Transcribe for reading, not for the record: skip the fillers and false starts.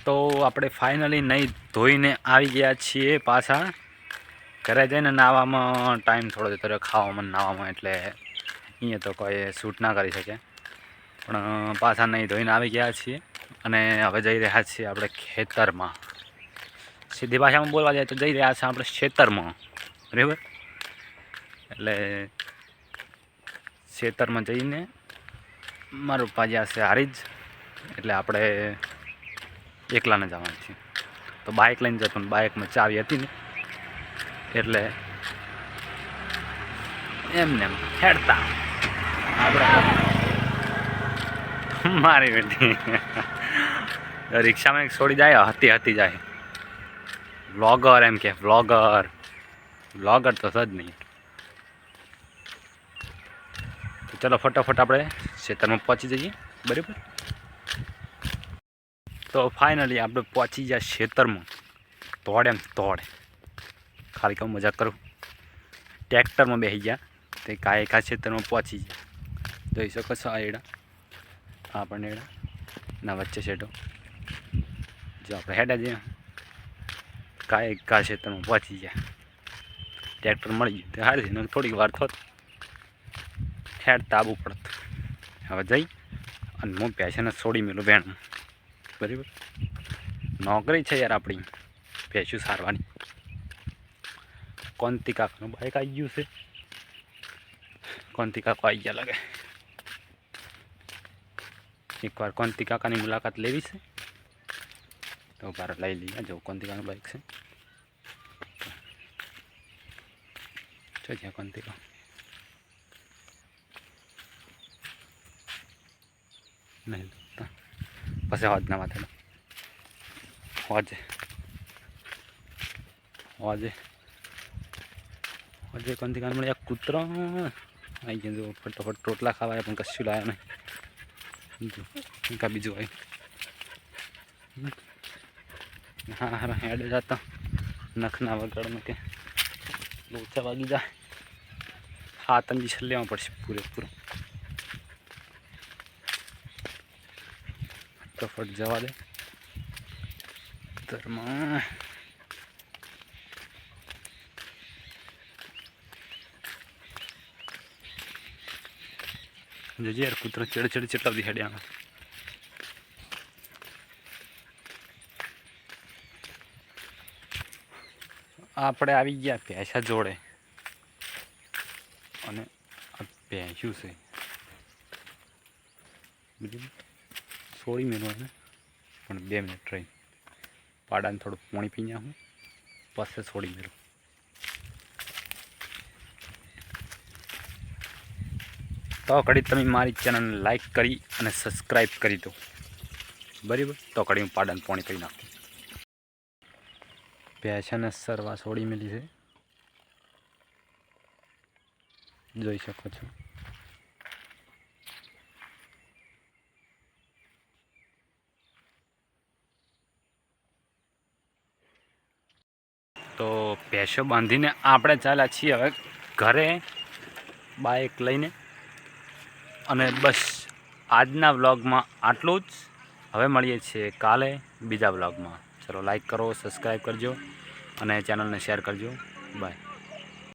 તો આપણે ફાઇનલી નહીં ધોઈને આવી ગયા છીએ પાછા ઘરે જઈને. નાહવામાં ટાઈમ થોડો જતો રહ્યો, ખાવામાં નાહવામાં, એટલે અહીંયા તો કોઈ શૂટ ના કરી શકે. પણ પાછા નહીં ધોઈને આવી ગયા છીએ અને હવે જઈ રહ્યા છીએ આપણે ખેતરમાં. સીધી ભાષામાં બોલવા જાય તો જઈ રહ્યા છે આપણે ખેતરમાં, બરાબર. એટલે ખેતરમાં જઈને મારું પાજ્યા છે હારી જ, એટલે આપણે એકલાને જવાનું છે. તો બાઇક લઈને જતો ને બાઇકમાં ચાવી હતી ને, એટલે એમને એમ હેડતા આપણે મારી બેટી રિક્ષામાં એક છોડી જાય, હતી જાય. વ્લોગર એમ કે વ્લોગર તો છે જ નહીં. તો ચલો ફટાફટ આપણે ખેતરમાં પહોંચી જઈએ, બરાબર. તો ફાઇનલી આપણે પહોંચી ગયા ખેતરમાં. તોડ ખાલી કહું, મજાક કરું. ટ્રેક્ટરમાં બેસી ગયા તે કાંઈ ખેતરમાં પહોંચી ગયા. જોઈ શકો છો આ એડા, આ પણ એડા ના વચ્ચે શેડો. જો આપણે હેડા જઈએ કાંઈ ખેતરમાં પહોંચી ગયા. ટ્રેક્ટર મળી ગયું તે હારી ને થોડીક વાર થોત હેડતા આવવું પડતું. હવે જઈ અને હું પેશને છોડી મેલું વેણમાં, બરાબર. નોકરી છે યાર આપણી ભેંસું સારવાની. કોંતી કાકાનું બાઇક આવી ગયું છે. કોંતી કાકા આવી ગયા લાગે. એકવાર કોંતી કાકાની મુલાકાત લેવી છે તો બાર લઈ લઈએ. જો કોંતી કાકાનું બાઇક છે. જો જ્યાં કોંતી કા નહીં પછી હોજના માથે હોજે કોંતી કાન મળે. એક કૂતરો આવી ગયો. જો ફટોફટ રોટલા ખાવાય પણ કશું લાવ્યા નહીં. કા બીજું આવ્યું. હા હેડે જતા નખના વગાડમાં કે લોચા વાગી જાય. હાથ અંજી લેવા પડશે પૂરેપૂરો. ફટોફટ જવા દે તરમાં. જોજે યાર કૂતરો ચેડે ચેટલા બધી હેડે આમાં. આપણે આવી ગયા ભેંસા જોડે અને આ ભેંસ્યું છે, બરાબર. છોડી મેળવાને પણ 2 મિનિટ રહી. પાડાને થોડું પાણી પી નાખું પછી છોડી મેળવું. તો કડી તમે મારી ચેનલને લાઈક કરી અને સબસ્ક્રાઈબ કરી દો, બરાબર. તો કડી હું પાડાને પાણી પી નાખું. ભેંસાને સરવા છોડી મેલી છે, જોઈ શકો છો. તો ભેંસો બાંધીને આપણે ચાલ્યા છીએ હવે ઘરે બાઇક લઈને. અને બસ આજના વ્લોગમાં આટલું જ. હવે મળીએ છીએ કાલે બીજા વ્લોગમાં. ચલો લાઈક કરો, સબસ્ક્રાઈબ કરજો અને ચેનલને શેર કરજો. બાય.